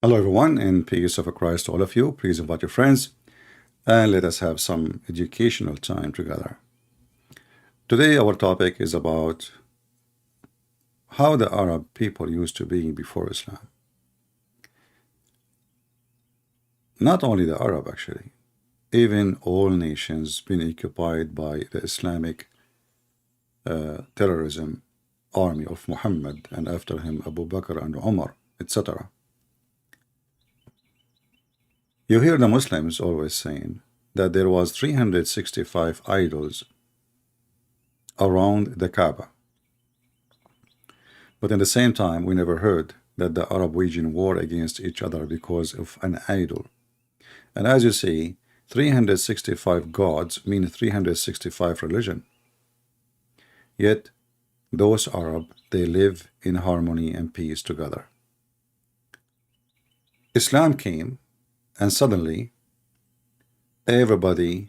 Hello everyone, and peace of Christ to all of you. Please invite your friends and let us have some educational time together. Today our topic is about how the Arab people used to be before Islam. Not only the Arab actually, even all nations been occupied by the Islamic terrorism army of Muhammad, and after him Abu Bakr and Umar, etc. You hear the Muslims always saying that there was 365 idols around the Kaaba. But at the same time, we never heard that the Arab waging war against each other because of an idol. And as you see, 365 gods mean 365 religion. Yet, those Arab, they live in harmony and peace together. Islam came, and suddenly, everybody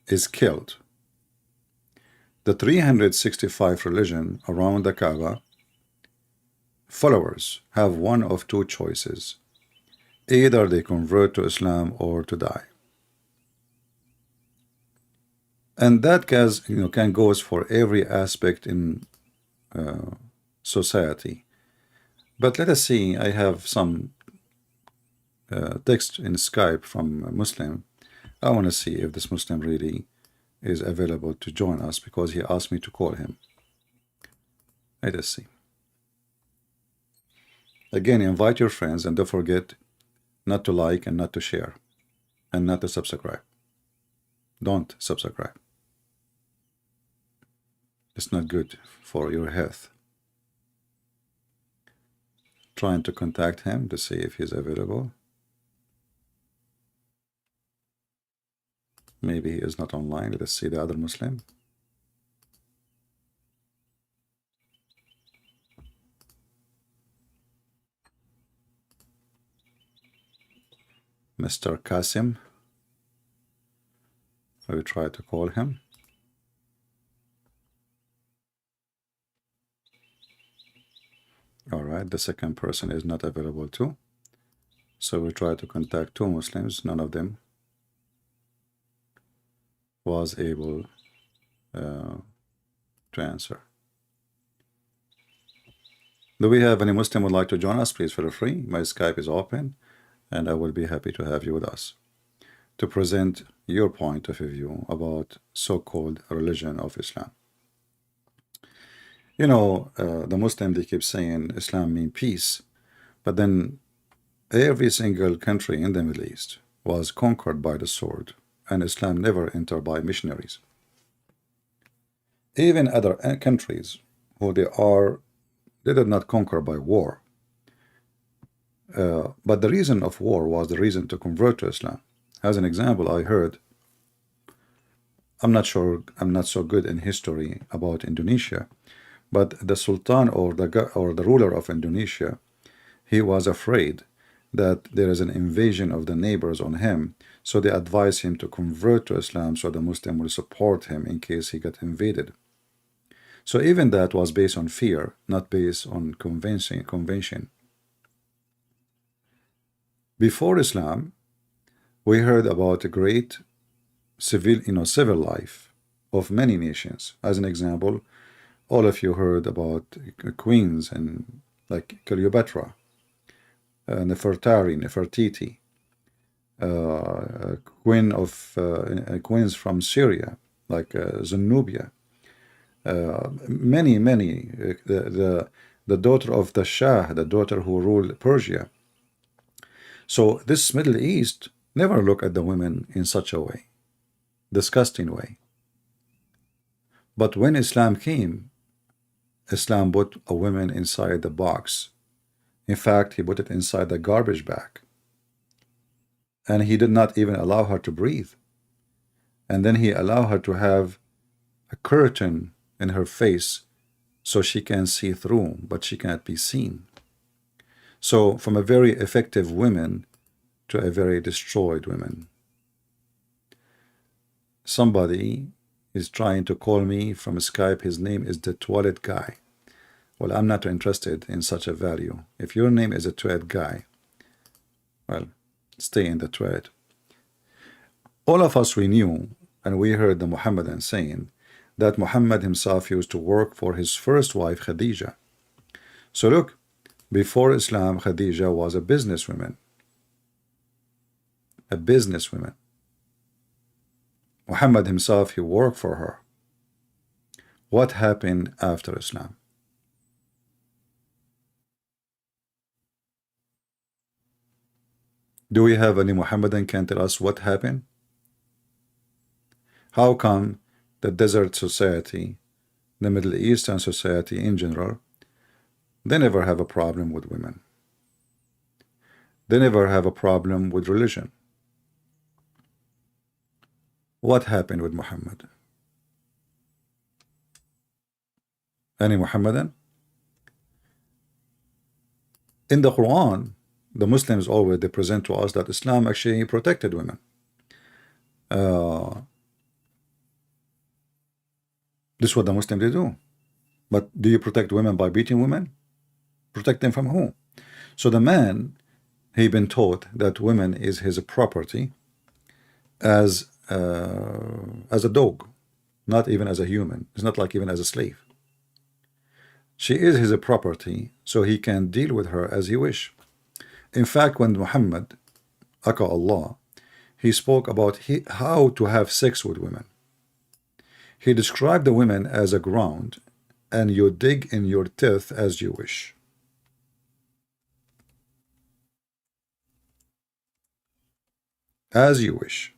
is killed. The 365 religion around the Kaaba, followers have one of two choices. Either they convert to Islam or to die. And that can goes for every aspect in society. But let us see, I have some text in Skype from a Muslim. I want to see if this Muslim really is available to join us because he asked me to call him. Let us see. Again, invite your friends and don't forget not to like and not to share and not to subscribe. Don't subscribe. It's not good for your health. Trying to contact him to see if he's available. Maybe he is not online. Let us see the other Muslim. Mr. Qasim. I will try to call him. All right, the second person is not available too. So we try to contact two Muslims. None of them was able to answer. Do we have any Muslim would like to join us? Please feel free. My Skype is open and I will be happy to have you with us to present your point of view about so-called religion of Islam. You know, the Muslim, they keep saying Islam means peace, but then every single country in the Middle East was conquered by the sword, and Islam never entered by missionaries. Even other countries who they did not conquer by war. But the reason of war was the reason to convert to Islam. As an example, I heard, I'm not sure, I'm not so good in history about Indonesia, but the Sultan or the ruler of Indonesia, he was afraid that there is an invasion of the neighbors on him, so they advised him to convert to Islam so the Muslim will support him in case he got invaded. So even that was based on fear, not based on convention. Before Islam, we heard about a great civil life of many nations. As an example, all of you heard about queens and like Cleopatra, Nefertiti, queens from Syria, like Zenobia, many, the daughter of the Shah, the daughter who ruled Persia. So this Middle East never looked at the women in such a way, disgusting way. But when Islam came, Islam put a woman inside the box. In fact, he put it inside the garbage bag. And he did not even allow her to breathe. And then he allowed her to have a curtain in her face so she can see through, but she cannot be seen. So from a very effective woman to a very destroyed woman. Somebody is trying to call me from Skype. His name is the toilet guy. Well, I'm not interested in such a value. If your name is a toilet guy, well, stay in the trade. All of us, we knew and we heard the Muhammadan saying that Muhammad himself used to work for his first wife Khadija. So look, before Islam, Khadija was a businesswoman. A businesswoman. Muhammad himself, he worked for her. What happened after Islam? Do we have any Muhammadan can tell us what happened? How come the desert society, the Middle Eastern society in general, they never have a problem with women? They never have a problem with religion. What happened with Muhammad? Any Muhammadan? In the Quran, the Muslims always they present to us that Islam actually protected women. This is what the Muslims they do. But do you protect women by beating women? Protect them from who? So the man, he been taught that women is his property as a dog, not even as a human. It's not like even as a slave. She is his property, so he can deal with her as he wish. In fact, when Muhammad, aka Allah, he spoke about how to have sex with women. He described the women as a ground, and you dig in your teeth as you wish. As you wish.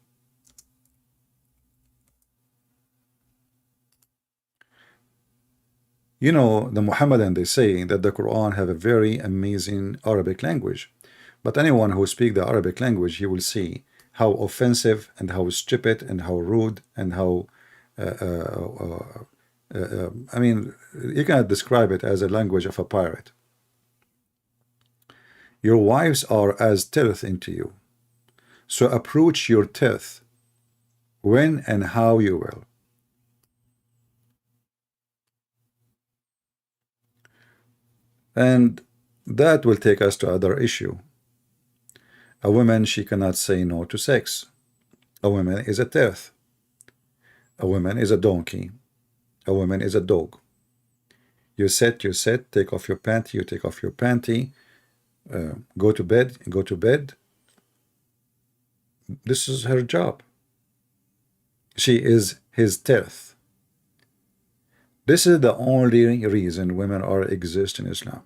You know, the Muhammadan, they say that the Quran have a very amazing Arabic language. But anyone who speaks the Arabic language, he will see how offensive and how stupid and how rude and how, I mean, you cannot describe it as a language of a pirate. Your wives are as teeth into you. So approach your teeth when and how you will. And that will take us to other issue. A woman, she cannot say no to sex. A woman is a teeth. A woman is a donkey. A woman is a dog. You sit, take off your panty, you take off your panty, go to bed. This is her job. She is his teeth. This is the only reason women are exist in Islam.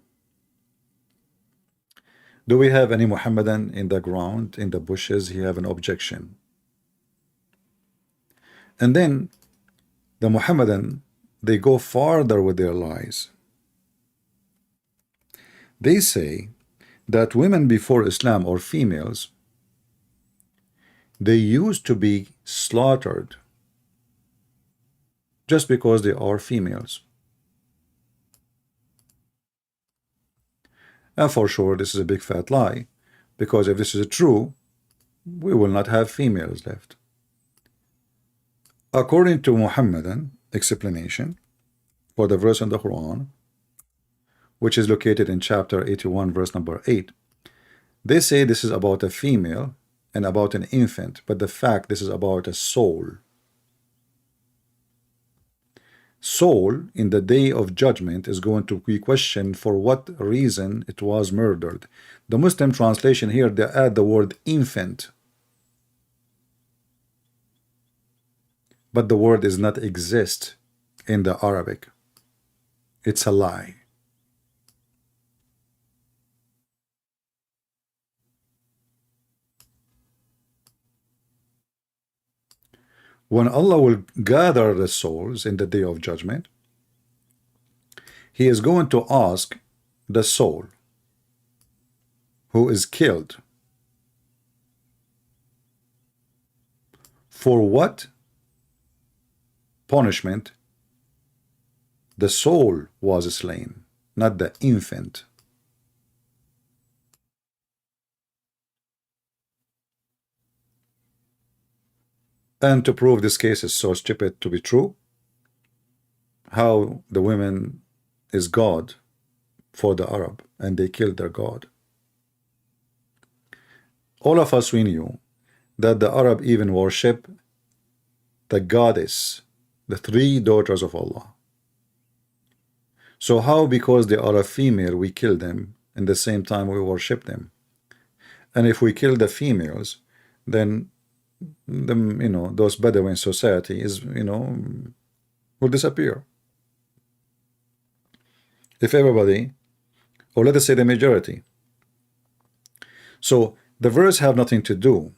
Do we have any Muhammadan in the ground, in the bushes? He have an objection. And then the Muhammadan, they go farther with their lies. They say that women before Islam, or females, they used to be slaughtered just because they are females. And for sure, this is a big fat lie, because if this is true, we will not have females left. According to Muhammadan explanation for the verse in the Quran, which is located in chapter 81, verse number 8, they say this is about a female and about an infant, but the fact this is about a soul. Soul in the day of judgment is going to be questioned for what reason it was murdered. The Muslim translation here, they add the word infant, but the word does not exist in the Arabic. It's a lie. When Allah will gather the souls in the day of judgment, He is going to ask the soul who is killed, for what punishment the soul was slain, not the infant. And to prove this case is so stupid to be true, how the women is God for the Arab and they killed their God. All of us, we knew that the Arab even worship the goddess, the three daughters of Allah. So how, because they are a female, we kill them, and the same time we worship them? And if we kill the females, then those Bedouin society is, will disappear. If everybody, or let us say the majority. So the verse have nothing to do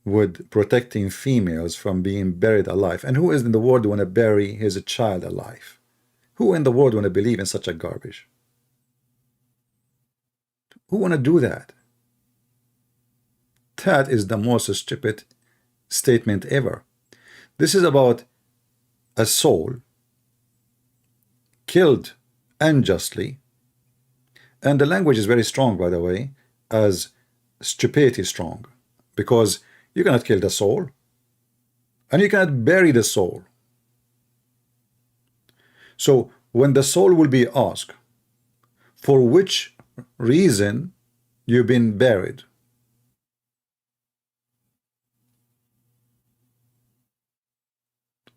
with protecting females from being buried alive. And who is in the world want to bury his child alive? Who in the world want to believe in such a garbage? Who want to do that? That is the most stupid statement ever. This is about a soul killed unjustly, and the language is very strong, by the way, as stupidity strong, because you cannot kill the soul and you cannot bury the soul. So when the soul will be asked for which reason you've been buried,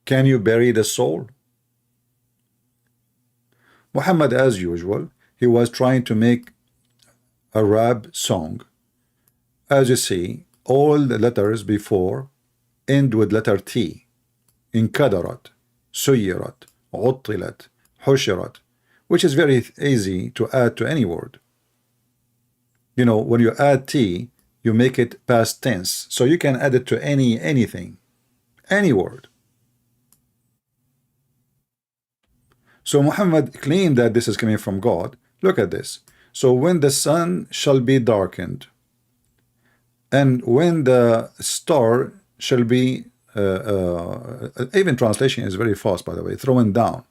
can you bury the soul? Muhammad, as usual, he was trying to make a rap song. As you see, all the letters before end with letter T. Inqadarat, suyirat, uttilat, hushirat, which is very easy to add to any word. When you add T, you make it past tense, so you can add it to anything, any word. So Muhammad claimed that this is coming from God. Look at this. So when the sun shall be darkened, and when the star shall be, even translation is very fast, by the way, throwing down.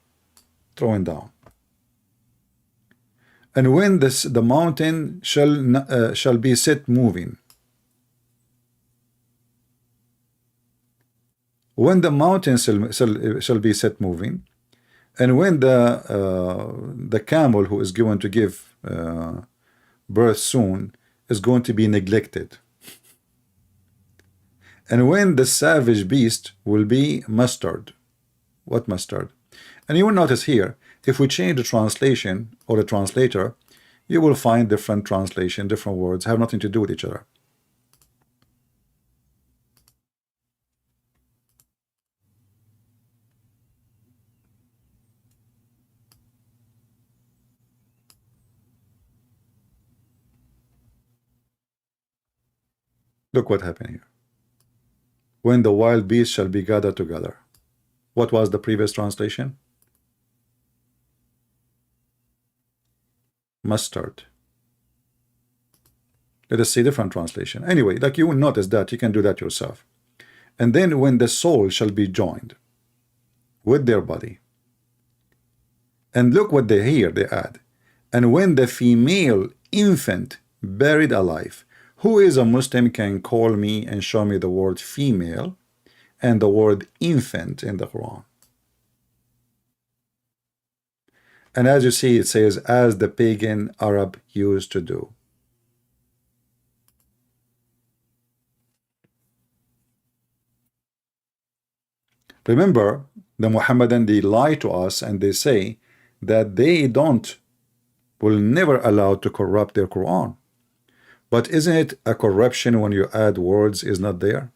And when the mountain shall be set moving. When the mountain shall be set moving, and when the camel who is going to give birth soon is going to be neglected, and when the savage beast will be mustered. What mustard? And you will notice here, if we change the translation or the translator, you will find different translation, different words have nothing to do with each other. Look what happened here. When the wild beasts shall be gathered together. What was the previous translation? Mustard. Let us see different translation. Anyway, like you will notice that you can do that yourself. And then when the soul shall be joined with their body. And look what they add. And when the female infant buried alive. Who is a Muslim can call me and show me the word female and the word infant in the Quran? And as you see, it says, as the pagan Arab used to do. Remember, the Muhammadan, they lie to us and they say that they will never allow to corrupt their Quran. But isn't it a corruption when you add words is not there?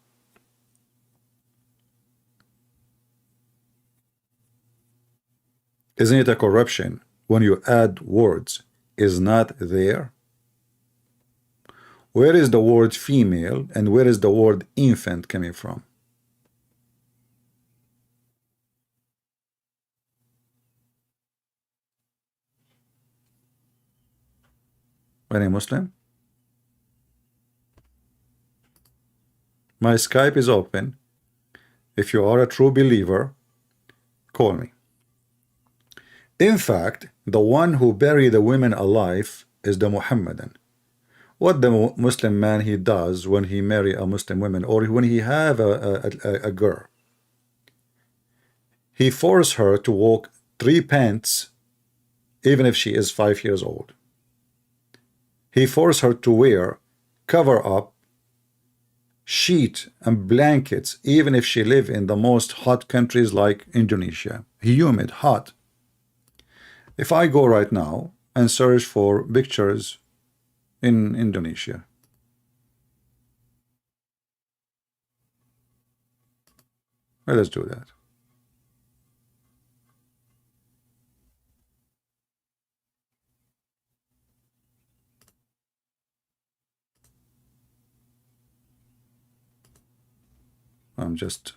Isn't it a corruption when you add words is not there? Where is the word female and where is the word infant coming from? Any Muslim? My Skype is open. If you are a true believer, call me. In fact, the one who buried the women alive is the Muhammadan. What the Muslim man he does when he marry a Muslim woman or when he have a girl, he force her to walk 3 pants even if she is 5 years old. He forced her to wear cover up sheet and blankets, even if she live in the most hot countries like Indonesia, humid, hot. If I go right now and search for pictures in Indonesia, let us do that. I'm just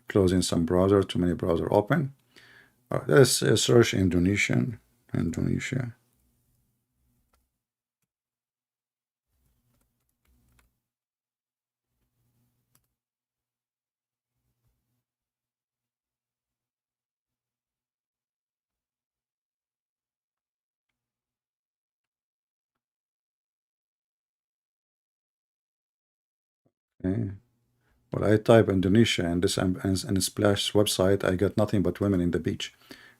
closing some browser, too many browser open. Let's search Indonesian, Indonesia. Okay. Well, I type Indonesia and this and Splash website, I got nothing but women in the beach.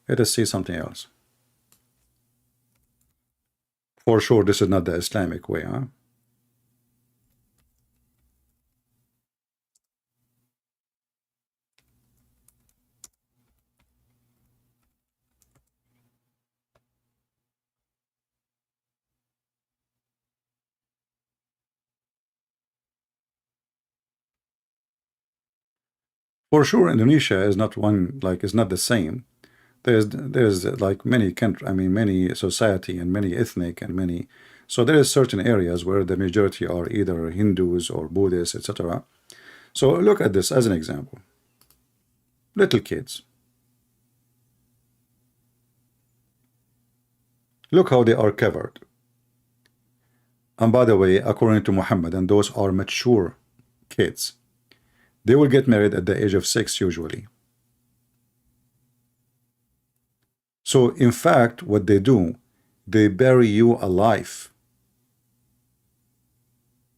Let us see something else. For sure, this is not the Islamic way, huh? For sure, Indonesia is not one, like, it's not the same. There's like many country, I mean, many society and many ethnic and many. So there is certain areas where the majority are either Hindus or Buddhists, etc. So look at this as an example. Little kids. Look how they are covered. And by the way, according to Muhammad, and those are mature kids, they will get married at the age of 6 usually. So in fact, what they do, they bury you alive.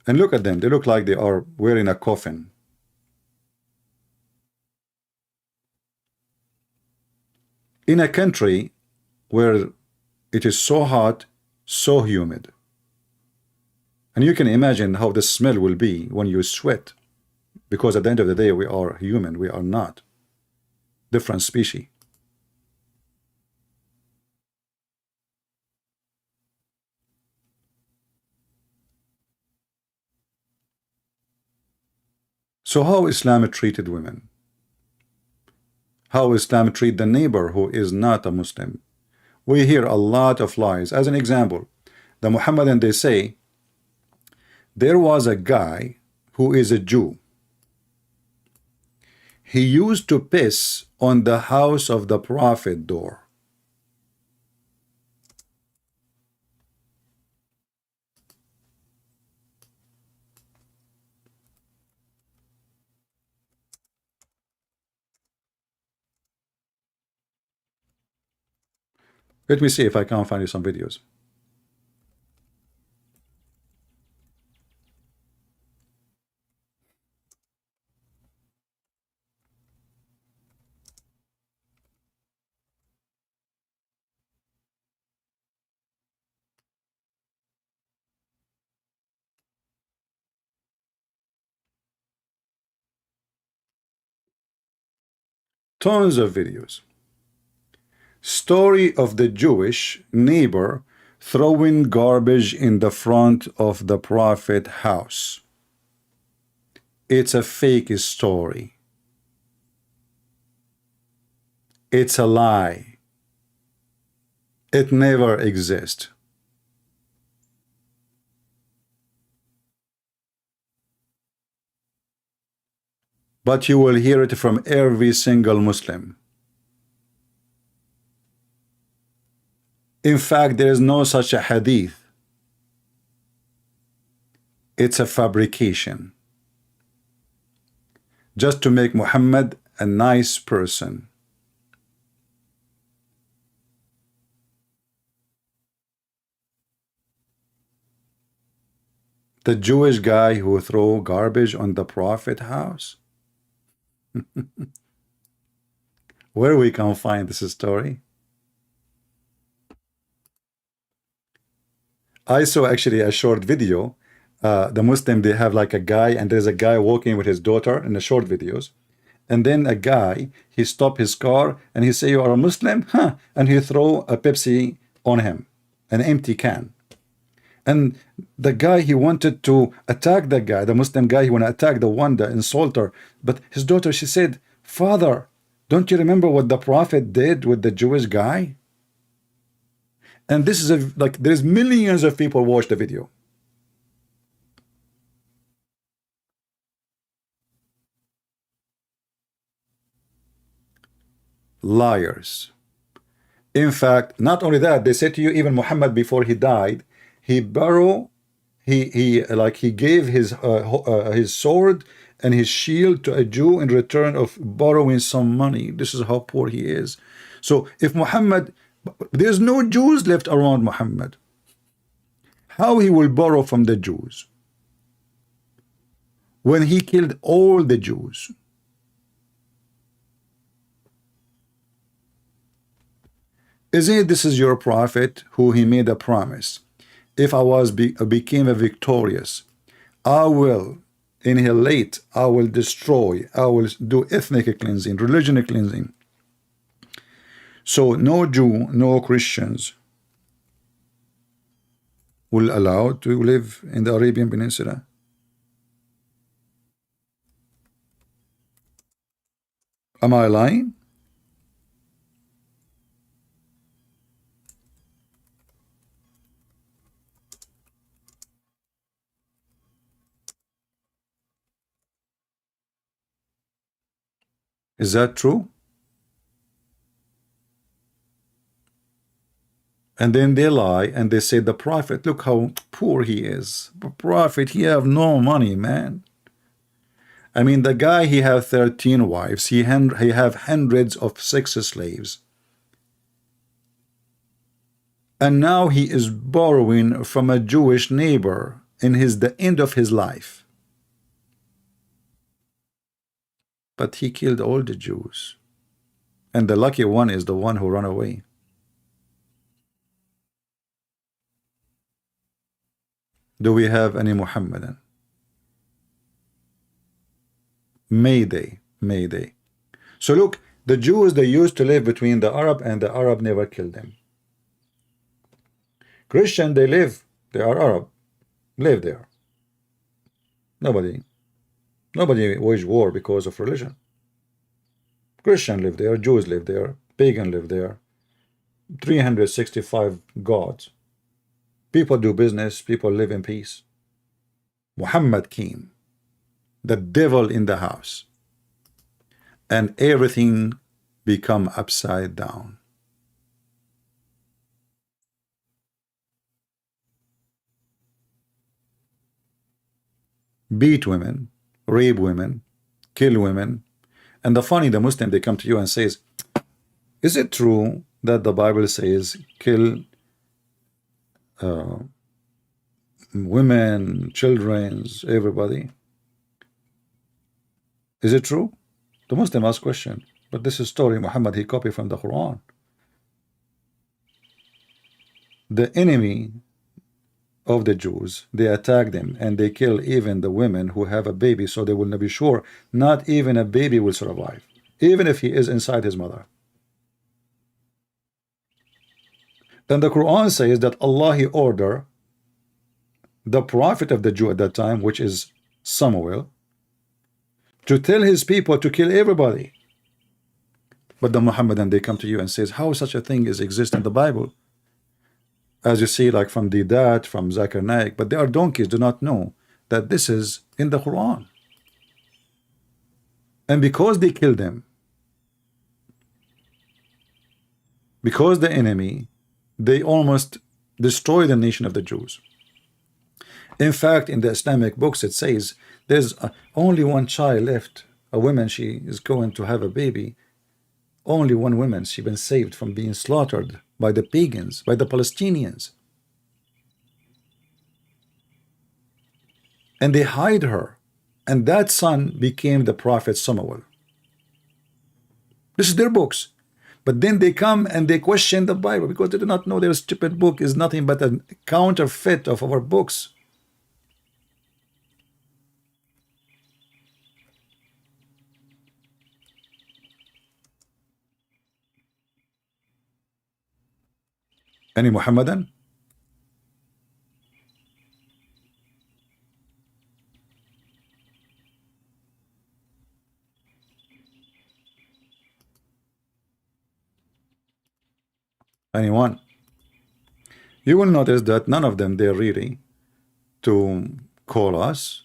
And look at them, they look like they are wearing a coffin. In a country where it is so hot, so humid. And you can imagine how the smell will be when you sweat. Because at the end of the day, we are human, we are not different species. So how Islam treated women? How Islam treat the neighbor who is not a Muslim? We hear a lot of lies. As an example, the Muhammadan, they say, there was a guy who is a Jew. He used to piss on the house of the Prophet door. Let me see if I can find you some videos. Tons of videos. Story of the Jewish neighbor throwing garbage in the front of the Prophet house. It's a fake story. It's a lie. It never exists. But you will hear it from every single Muslim. In fact, there is no such a hadith. It's a fabrication. Just to make Muhammad a nice person. The Jewish guy who threw garbage on the Prophet house? Where we can find this story? I saw actually a short video the Muslim, they have like a guy, and there's a guy walking with his daughter in the short videos. And then a guy, he stop his car and he say, you are a Muslim? Huh? And he throw a Pepsi on him, an empty can. And the guy, he wanted to attack the guy, the Muslim guy, he want to attack the one, the insulter. But his daughter, she said, Father, don't you remember what the Prophet did with the Jewish guy? And this is like, there's millions of people watch the video. Liars. In fact, not only that, they said to you, even Muhammad, before he died, he gave his sword and his shield to a Jew in return of borrowing some money. This is how poor he is. So if Muhammad, there's no Jews left around Muhammad, how he will borrow from the Jews when he killed all the Jews? Isn't it this is your prophet who he made a promise? If I became a victorious, I will annihilate, I will destroy, I will do ethnic cleansing, religion cleansing. So no Jew, no Christians will allow to live in the Arabian Peninsula. Am I lying? Is that true? And then they lie and they say the prophet, look how poor he is. The prophet, he have no money, man. I mean, the guy, he have 13 wives. He have hundreds of sex slaves. And now he is borrowing from a Jewish neighbor in the end of his life. But he killed all the Jews. And the lucky one is the one who ran away. Do we have any Muhammadan? Mayday, mayday. So look, the Jews, they used to live between the Arab, and the Arab never killed them. Christian, they are Arab, live there. Nobody waged war because of religion. Christian live there, Jews live there, pagan live there. 365 gods. People do business, people live in peace. Muhammad came, the devil in the house, and everything become upside down. Beat women, rape women, kill women. And the Muslim, they come to you and says, is it true that the Bible says kill women, children, everybody? Is it true? The Muslim asks question, but this is story Muhammad, he copied from the Quran. The enemy of the Jews, they attack them and they kill even the women who have a baby, so they will not be sure not even a baby will survive, even if he is inside his mother. Then the Quran says that Allah, he ordered the prophet of the Jew at that time, which is Samuel, to tell his people to kill everybody. But the Muhammadan, they come to you and says, how such a thing is exist in the Bible? As you see, like from Hidayat, from Zakir, Naik, but they are donkeys, do not know that this is in the Quran. And because they killed them, because the enemy, they almost destroy the nation of the Jews. In fact, in the Islamic books, it says there's only one child left. A woman, she is going to have a baby. Only one woman, she been saved from being slaughtered by the pagans, by the Palestinians. And they hide her. And that son became the prophet Samuel. This is their books. But then they come and they question the Bible because they do not know their stupid book is nothing but a counterfeit of our books. Any Muhammadan? Anyone? You will notice that none of them, they're really to call us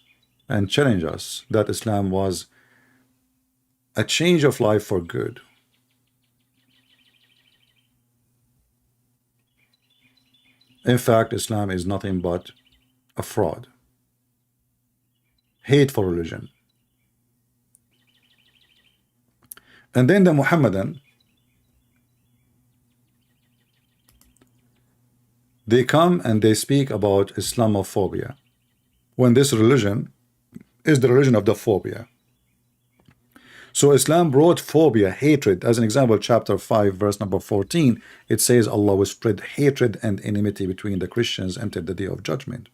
and challenge us that Islam was a change of life for good. In fact, Islam is nothing but a fraud, hateful religion. And then the Muhammadan, they come and they speak about Islamophobia, when this religion is the religion of the phobia. So Islam brought phobia, hatred. As an example, chapter 5, verse number 14, it says Allah will spread hatred and enmity between the Christians until the day of judgment.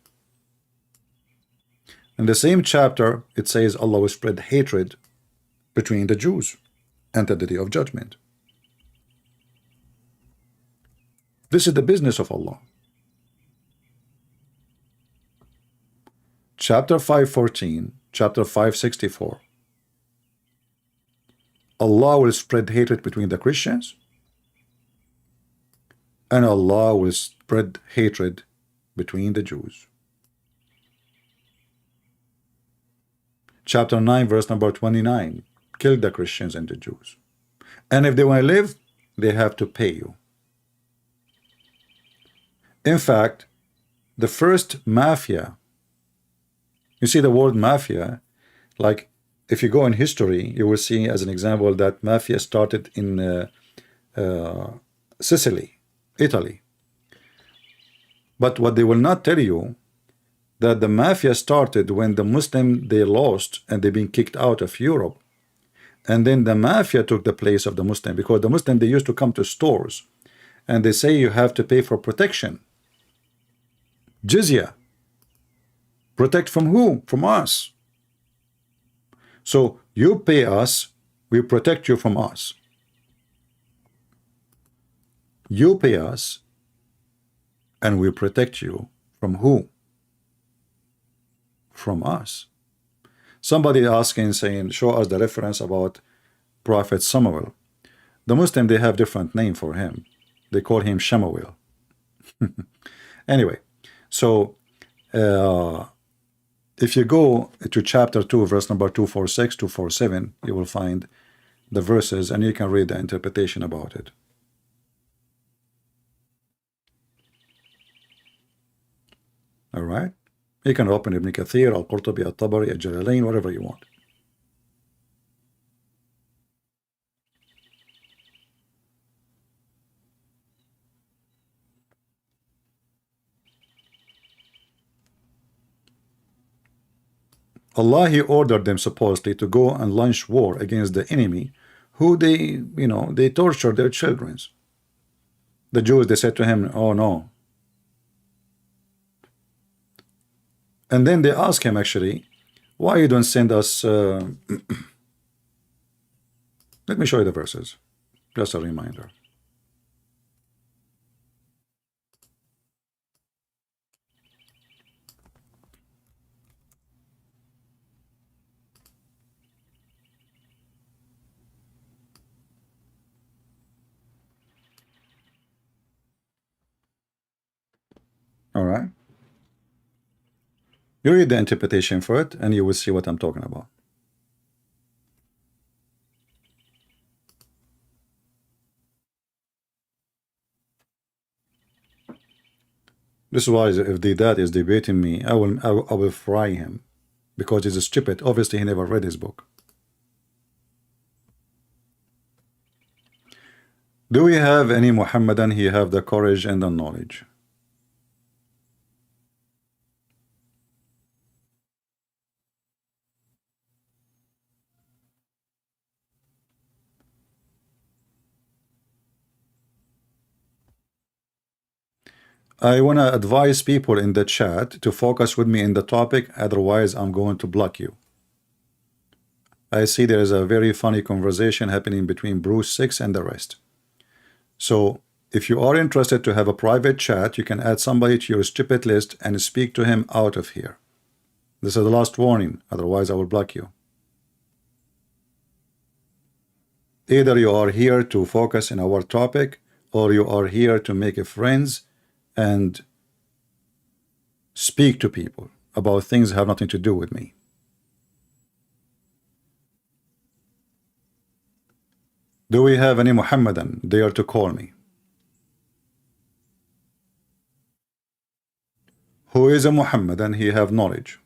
In the same chapter, it says Allah will spread hatred between the Jews until the day of judgment. This is the business of Allah. Chapter 5:14, chapter 5:64. Allah will spread hatred between the Christians, and Allah will spread hatred between the Jews. Chapter 9, verse number 29. Kill the Christians and the Jews. And if they want to live, they have to pay you. In fact, the first mafia, you see the word mafia, like if you go in history, you will see as an example that mafia started in Sicily, Italy. But what they will not tell you, that the mafia started when the Muslim, they lost and they've been kicked out of Europe. And then the mafia took the place of the Muslim, because the Muslim, they used to come to stores and they say you have to pay for protection. Jizya. Protect from who? From us. So you pay us, we protect you from us. You pay us, and we protect you from who? From us. Somebody asking, saying, show us the reference about Prophet Samuel. The Muslim, they have different name for him. They call him Shemuel. Anyway, so if you go to chapter 2, verse number 246, 247, you will find the verses and you can read the interpretation about it. All right? You can open Ibn Kathir, Al-Qurtubi, Al-Tabari, Al-Jalalain, whatever you want. Allah, He ordered them supposedly to go and launch war against the enemy, who they, they tortured their children. The Jews, they said to him, oh no. And then they asked him, actually, why you don't send us... Let me show you the verses. Just a reminder. All right. You read the interpretation for it, and you will see what I'm talking about. This is why if the dad is debating me, I will fry him, because he's stupid. Obviously, he never read his book. Do we have any Muhammadan? He have the courage and the knowledge. I want to advise people in the chat to focus with me in the topic, otherwise I'm going to block you. I see there is a very funny conversation happening between Bruce 6 and the rest. So If you are interested to have a private chat, you can add somebody to your stupid list and speak to him out of here. This is the last warning, otherwise I will block you. Either you are here to focus on our topic, or you are here to make friends and speak to people about things that have nothing to do with me. Do we have any Muhammadan there to call me? Who is a Muhammadan? He have knowledge.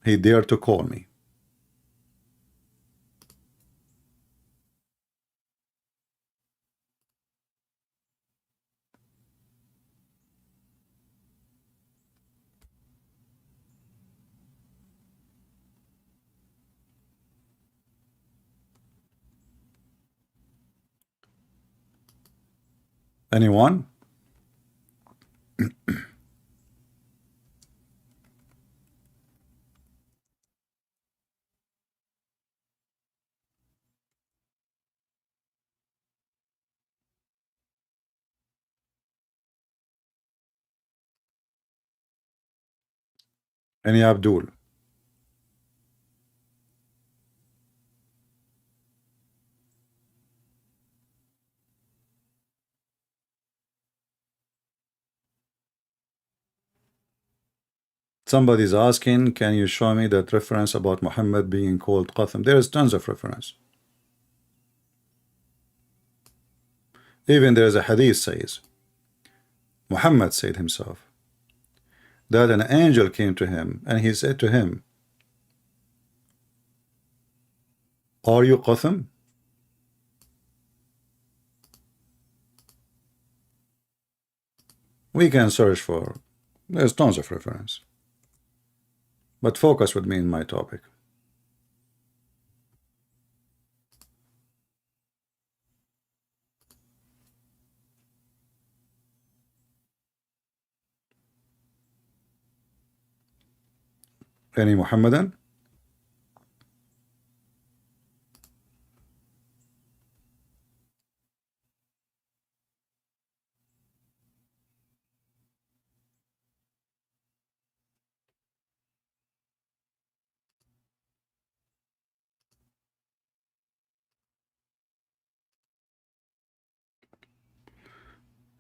He dare to call me. Anyone? Any Abdul? Somebody's asking, can you show me that reference about Muhammad being called Qatham? There is tons of reference. Even there is a hadith says, Muhammad said himself, that an angel came to him and he said to him, are you Qatham? We can search for, there's tons of reference. But focus with me in my topic. Any Muhammadan?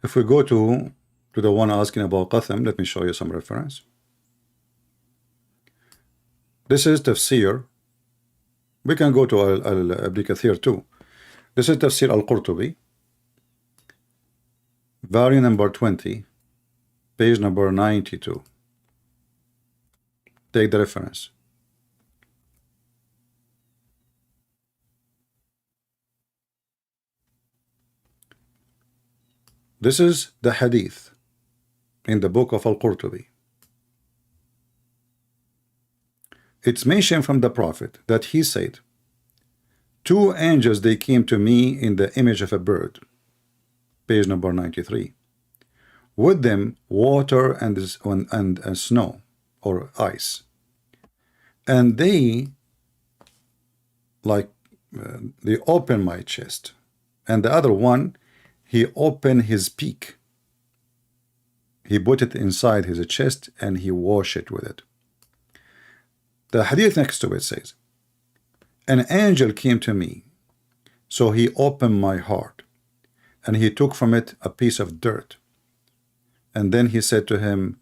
If we go to the one asking about Qatham, let me show you some reference. This is tafsir. We can go to Ibn Kathir too. This is tafsir al-Qurtubi, volume number 20, page number 92. Take the reference. This is the hadith in the book of al-Qurtubi. It's mentioned from the Prophet that he said, two angels, they came to me in the image of a bird, page number 93, with them water and snow or ice, and they they opened my chest, and the other one, he opened his peak, he put it inside his chest and he washed it with it. The hadith next to it says, an angel came to me, so he opened my heart, and he took from it a piece of dirt, and then he said to him,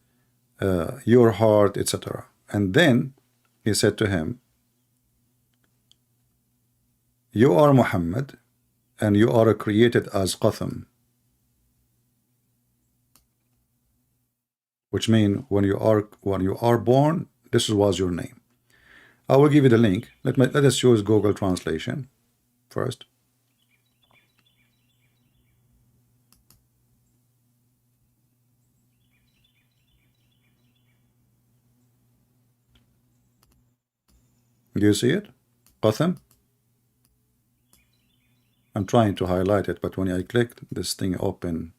your heart, etc. And then he said to him, you are Muhammad, and you are created as Qatham, which means when you are born, this was your name. I will give you the link. Let us use Google translation first. Do you see it? Qatham? I'm trying to highlight it, but when I click this thing open,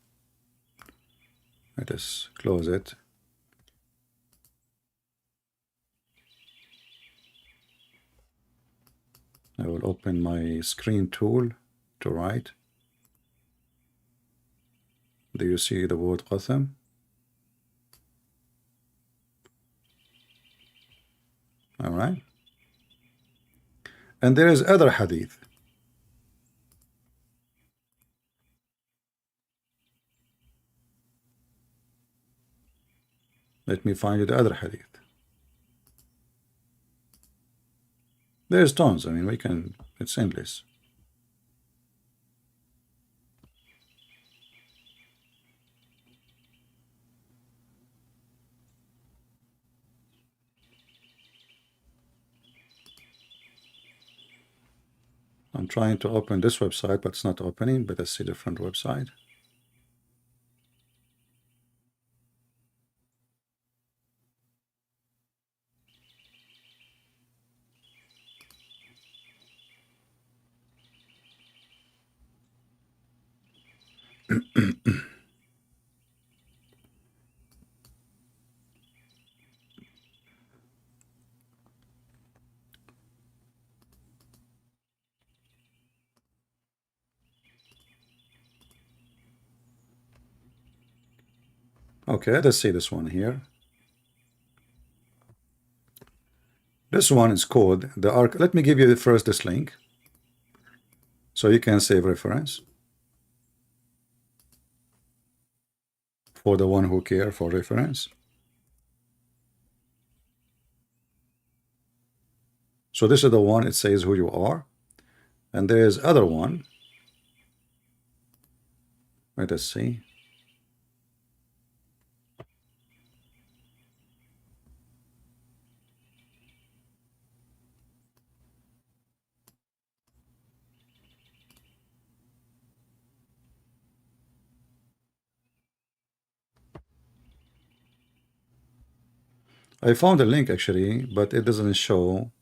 let us close it. I will open my screen tool to write. Do you see the word qatham? All right. And there is other hadith. Let me find you the other hadith. There's tons. I mean, we can, it's endless. I'm trying to open this website, but it's not opening. But let's see a different website. Okay, let's see this one here. This one is called the arc. Let me give you first this link so you can save reference for the one who care for reference. So this is the one, it says who you are, and there is other one. Let us see. I found a link actually, but it doesn't show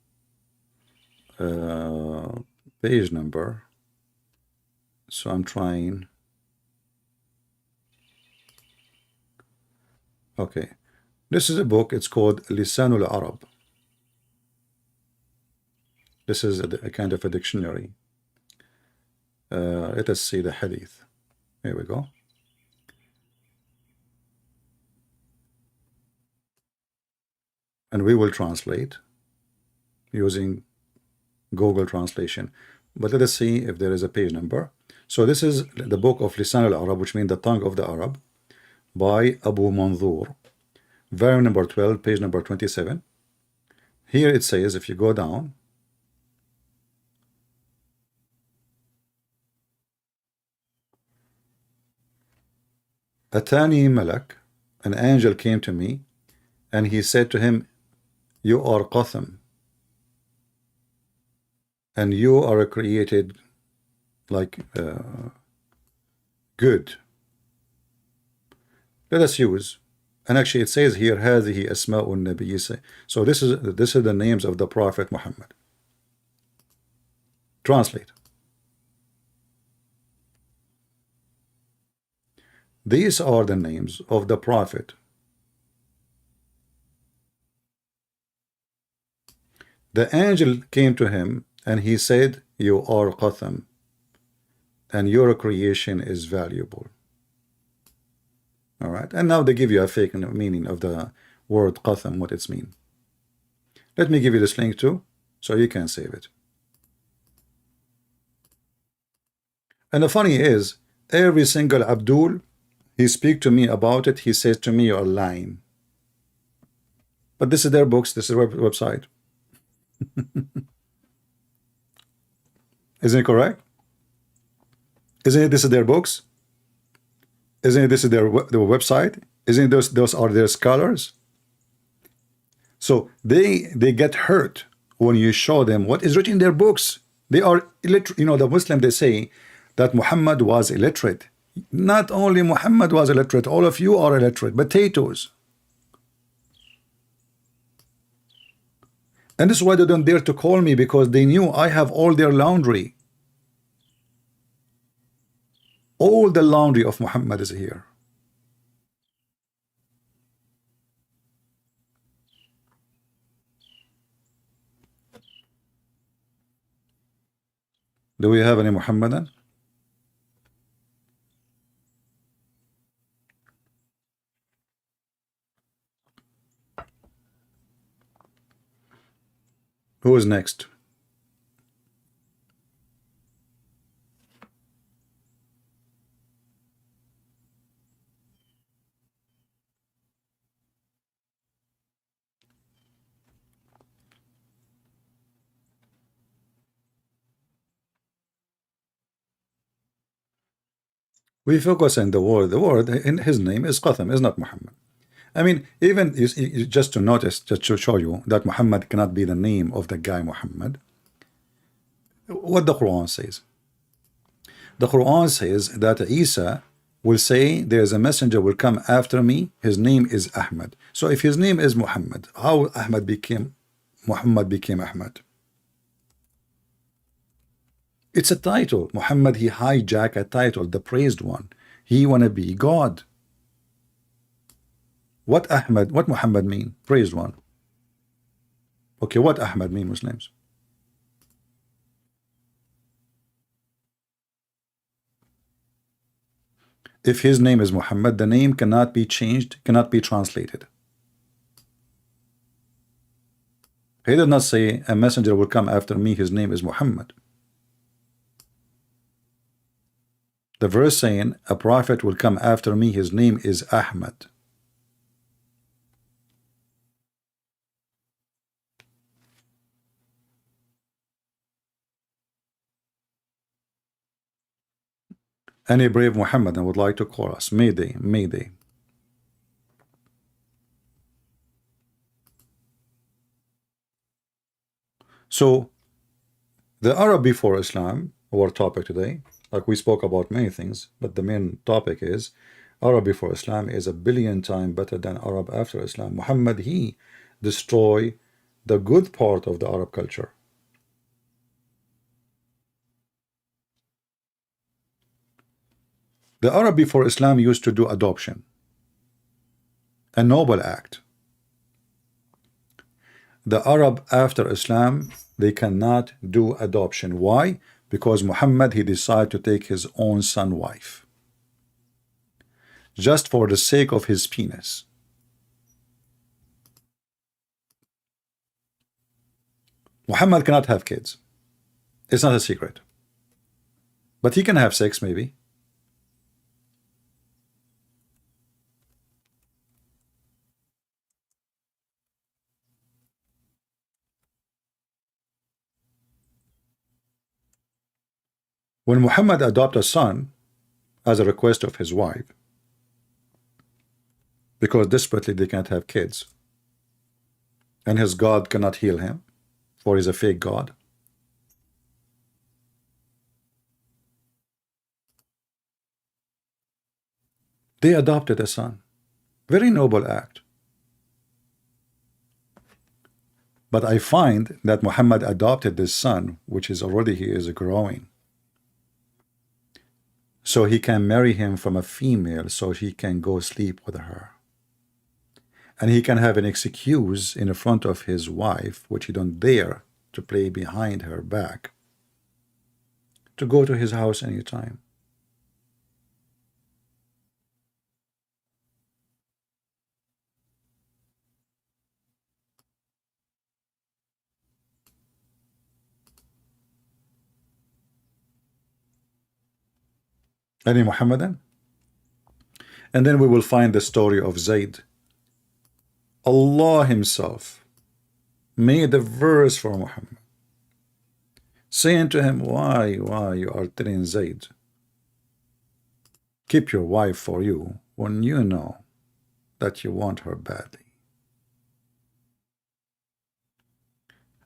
page number. So I'm trying. Okay, this is a book. It's called Lisanul Arab. This is a kind of a dictionary. Let us see the hadith. Here we go. And we will translate using Google translation. But let us see if there is a page number. So this is the book of Lisan al-Arab, which means the tongue of the Arab, by Abu Manzur, volume number 12, page number 27. Here it says, if you go down, Atani Malak, an angel came to me, and he said to him, you are Qatham, and you are created like good. Let us use, and actually it says here, هذه أسماء النبي. So this is the names of the Prophet Muhammad. Translate. These are the names of the Prophet. The angel came to him and he said, you are Qatham, and your creation is valuable. All right, and now they give you a fake meaning of the word Qatham, what it's mean. Let me give you this link too, so you can save it. And the funny is, every single Abdul, he speak to me about it, he says to me, you're lying. But this is their books, this is their website. Isn't it correct? Isn't it this is their books? Isn't it this is their website? Isn't it those are their scholars? So they get hurt when you show them what is written in their books. They are illiterate. You know, the Muslim, they say that Muhammad was illiterate. Not only Muhammad was illiterate, all of you are illiterate. Potatoes. And this is why they don't dare to call me, because they knew I have all their laundry. All the laundry of Muhammad is here. Do we have any Muhammadan? Who is next? We focus on the word. The word in his name is Qatham, is not Muhammad. I mean, even just to notice, just to show you that Muhammad cannot be the name of the guy Muhammad. What the Quran says. The Quran says that Isa will say, there's a messenger will come after me, his name is Ahmed. So if his name is Muhammad, how Muhammad became Ahmed? It's a title. Muhammad, he hijacked a title, the praised one. He wanna be God. What Muhammad mean? Praised one. Okay, what Ahmed mean, Muslims? If his name is Muhammad, the name cannot be changed, cannot be translated. He did not say a messenger will come after me, his name is Muhammad. The verse saying a prophet will come after me, his name is Ahmed. Any brave Muhammadan would like to call us? Mayday, Mayday. So the Arab before Islam, our topic today, like we spoke about many things, but the main topic is Arab before Islam is 1,000,000,000 times better than Arab after Islam. Muhammad, he destroyed the good part of the Arab culture. The Arab before Islam used to do adoption, a noble act. The Arab after Islam, they cannot do adoption. Why? Because Muhammad, he decided to take his own son wife, just for the sake of his penis. Muhammad cannot have kids. It's not a secret. But he can have sex, maybe. When Muhammad adopted a son as a request of his wife, because desperately they can't have kids, and his God cannot heal him, for he's a fake God. They adopted a son. Very noble act. But I find that Muhammad adopted this son, which is already he is growing, so he can marry him from a female, so he can go sleep with her. And he can have an excuse in front of his wife, which he don't dare to play behind her back, to go to his house anytime. Any Muhammadan? And then we will find the story of Zayd. Allah himself made a verse for Muhammad, saying to him, why you are telling Zayd, keep your wife for you, when you know that you want her badly.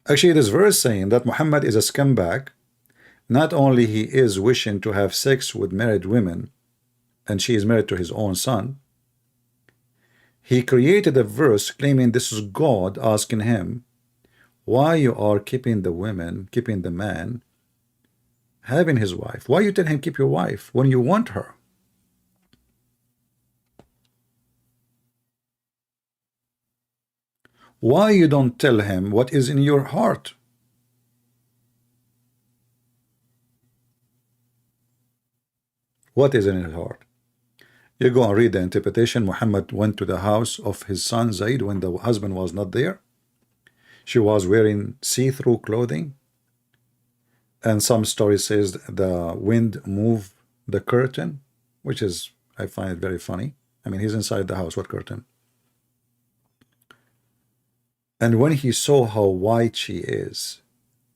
Actually, this verse saying that Muhammad is a scumbag. Not only he is wishing to have sex with married women, and she is married to his own son, he created a verse claiming this is God asking him, why you are keeping the women, keeping the man, having his wife? Why you tell him keep your wife when you want her? Why you don't tell him what is in your heart? What is in his heart? You go and read the interpretation. Muhammad went to the house of his son Zayd when the husband was not there. she was wearing see-through clothing, and some story says the wind moved the curtain, which is, I find it very funny. I mean, he's inside the house, what curtain? And when he saw how white she is,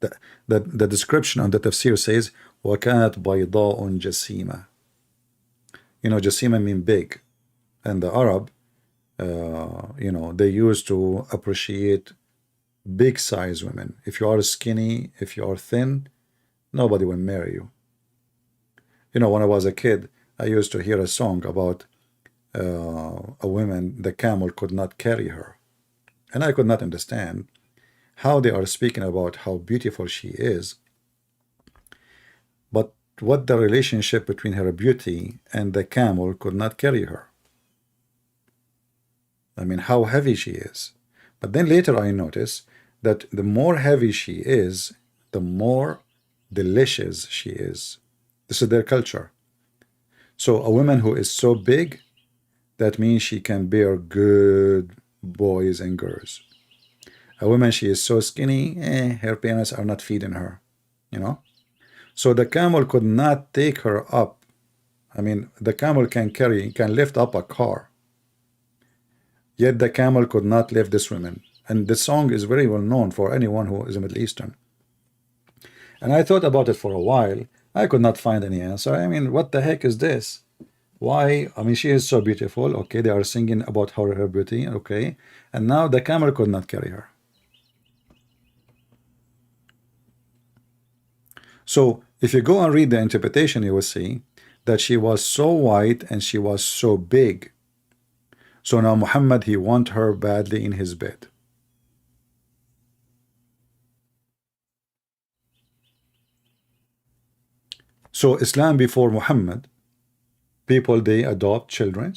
the description on the tafsir says, وَكَانَتْ بَيْضَاءٌ جَسِيمَةٌ. You know, jasima mean big. And the Arab, you know, they used to appreciate big size women. If you are skinny, if you are thin, nobody will marry you. You know, when I was a kid, I used to hear a song about a woman, the camel could not carry her. And I could not understand how they are speaking about how beautiful she is, but what the relationship between her beauty and the camel could not carry her. I mean, how heavy she is. But then later I noticed that the more heavy she is, the more delicious she is. This is their culture. So a woman who is so big, that means she can bear good boys and girls. A woman, she is so skinny, her parents are not feeding her, you know. So the camel could not take her up. I mean, the camel can lift up a car. Yet the camel could not lift this woman. And this song is very well known for anyone who is a Middle Eastern. And I thought about it for a while. I could not find any answer. I mean, what the heck is this? Why? I mean, she is so beautiful. Okay, they are singing about her beauty. Okay, and now the camel could not carry her. So if you go and read the interpretation, you will see that she was so white and she was so big. So now Muhammad, he want her badly in his bed. So Islam before Muhammad, people, they adopt children.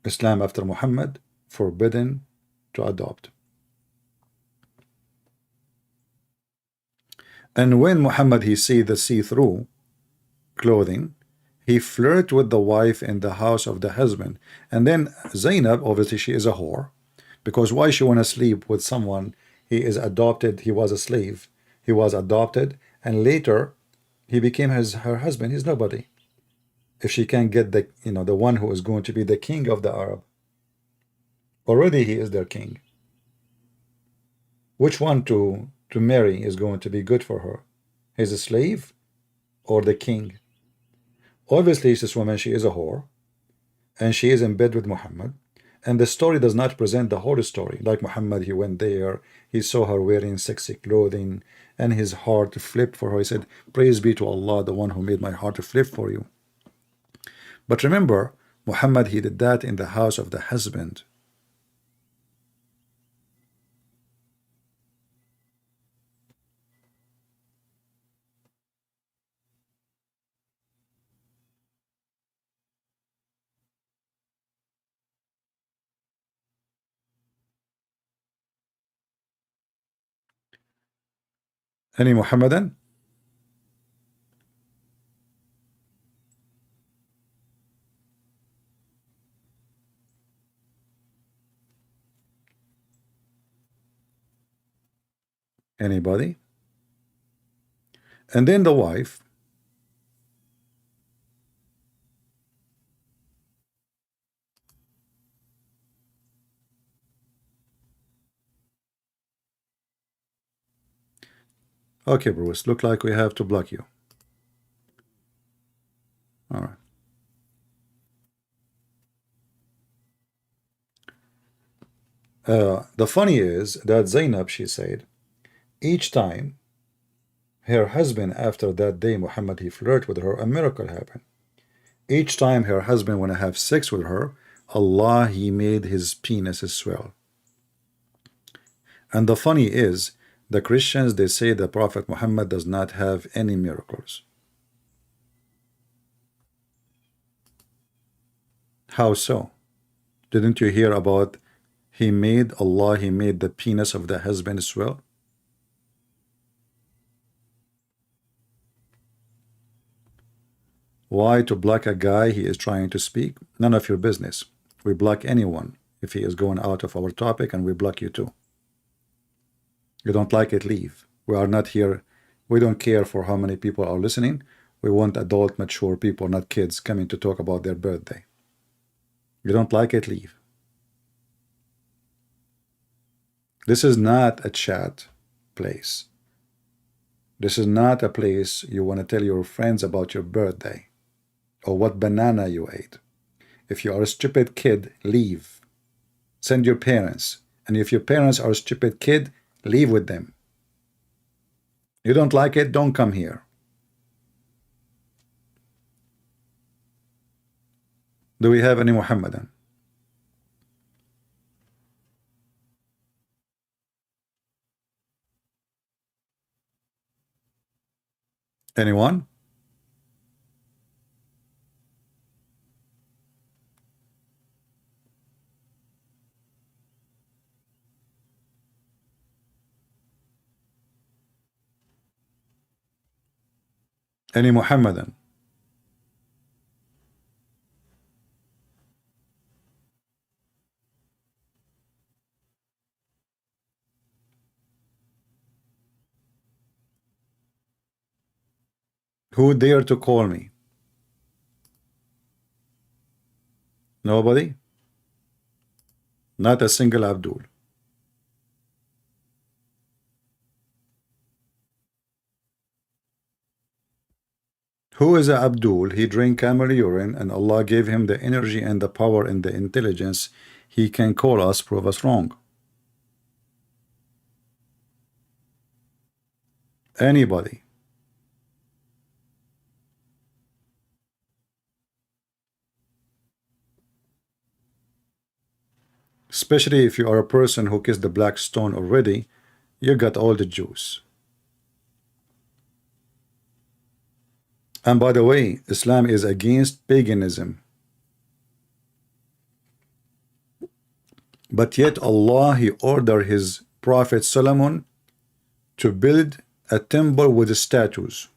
Islam after Muhammad, forbidden to adopt. And when Muhammad, he see the see-through clothing, he flirt with the wife in the house of the husband. And then Zainab, obviously she is a whore, because why she want to sleep with someone? He is adopted, he was a slave, he was adopted, and later he became her husband. He's nobody. If she can get the, you know, the one who is going to be the king of the Arab, already he is their king. Which one to marry is going to be good for her? His slave or the king? Obviously, this woman, she is a whore, and she is in bed with Muhammad. And the story does not present the whole story. Like Muhammad, he went there, he saw her wearing sexy clothing, and his heart flipped for her. He said, praise be to Allah, the one who made my heart flip for you. But remember, Muhammad, he did that in the house of the husband. Any Muhammadan? Anybody? And then the wife, okay, Bruce, look like we have to block you. All right. The funny is that Zainab, she said, each time her husband, after that day, Muhammad, he flirt with her, a miracle happened. Each time her husband want to have sex with her, Allah, he made his penis swell. And the funny is, the Christians, they say the Prophet Muhammad does not have any miracles. How so? Didn't you hear about he made the penis of the husband swell? Why to block a guy he is trying to speak? None of your business. We block anyone if he is going out of our topic, and we block you too. You don't like it, leave. We are not here. We don't care for how many people are listening. We want adult, mature people, not kids, coming to talk about their birthday. You don't like it, leave. This is not a chat place. This is not a place you want to tell your friends about your birthday or what banana you ate. If you are a stupid kid, leave. Send your parents. And if your parents are a stupid kid, leave with them. You don't like it, don't come here. Do we have any Muhammadan? Anyone? Any Muhammadan? Who dare to call me? Nobody? Not a single Abdul. Who is a Abdul? He drank camel urine and Allah gave him the energy and the power and the intelligence. He can call us, prove us wrong. Anybody? Especially if you are a person who kissed the black stone already, you got all the juice. And by the way, Islam is against paganism. But yet Allah, He ordered His Prophet Solomon to build a temple with statues.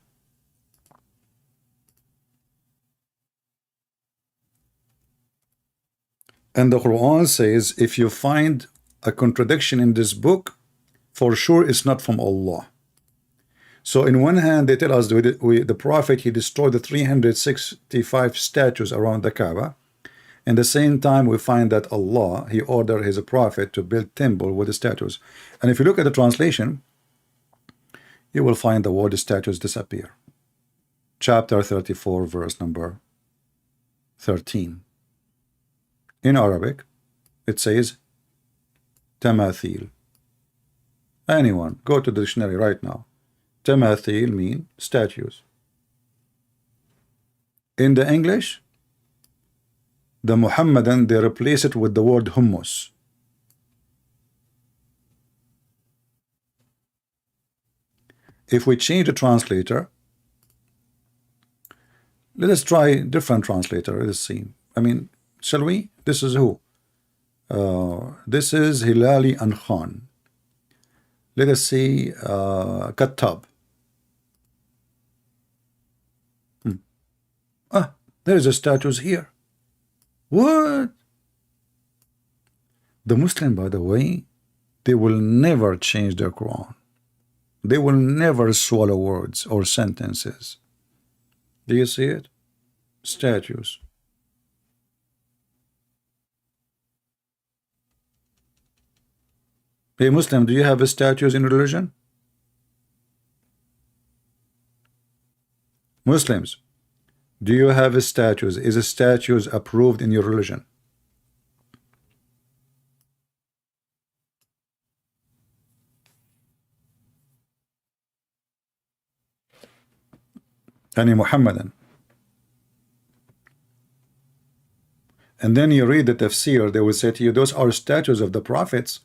And the Quran says, if you find a contradiction in this book, for sure it's not from Allah. So in one hand, they tell us the Prophet, he destroyed the 365 statues around the Kaaba. In the same time, we find that Allah, He ordered His Prophet to build temple with the statues. And if you look at the translation, you will find the word statues disappear. Chapter 34, verse number 13. In Arabic, it says tamathil. Anyone, go to the dictionary right now. Tamathil mean statues. In the English, the Muhammadan, they replace it with the word hummus. If we change the translator, let us try different translator. Let us see. I mean, shall we? This is who? This is Hilali and Khan. Let us see Kattab. There's a statues here. What? The Muslim, by the way, they will never change their Quran. They will never swallow words or sentences. Do you see it? Statues. Hey Muslim, do you have statues in religion? Muslims, do you have statues? Is a statues approved in your religion? Any Muhammadan? And then you read the tafsir, they will say to you, those are statues of the prophets.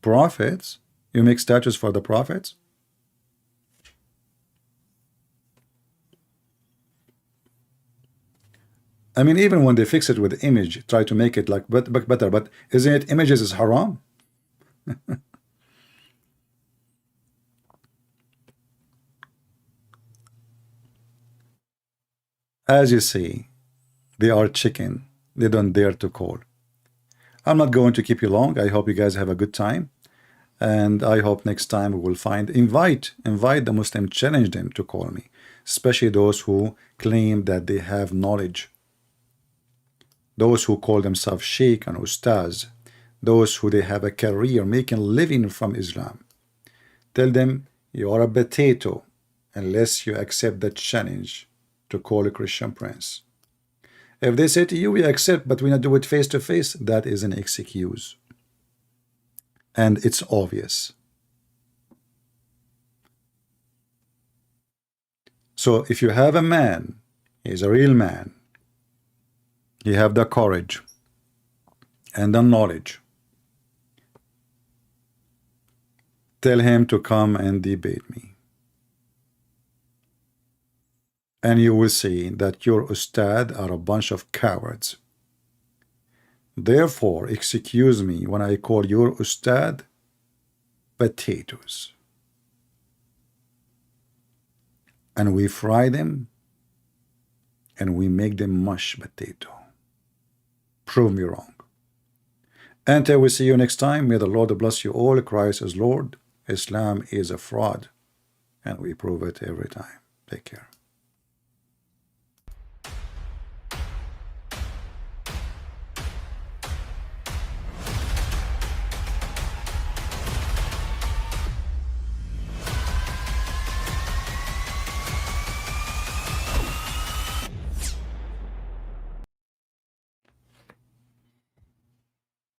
Prophets? You make statues for the prophets? I mean, even when they fix it with image, try to make it like better, but isn't it images is haram? As you see, they are chicken. They don't dare to call. I'm not going to keep you long. I hope you guys have a good time. And I hope next time we will invite the Muslim, challenge them to call me, especially those who claim that they have knowledge, those who call themselves sheikh and ustaz, those who they have a career making a living from Islam. Tell them you are a potato unless you accept the challenge to call a Christian prince. If they say to you, we accept, but we not do it face to face, that is an excuse. And it's obvious. So if you have a man, he's a real man, he have the courage and the knowledge, tell him to come and debate me. And you will see that your ustad are a bunch of cowards. Therefore, excuse me when I call your ustad potatoes. And we fry them and we make them mush potato. Prove me wrong. Until we see you next time, may the Lord bless you all. Christ is Lord. Islam is a fraud. And we prove it every time. Take care.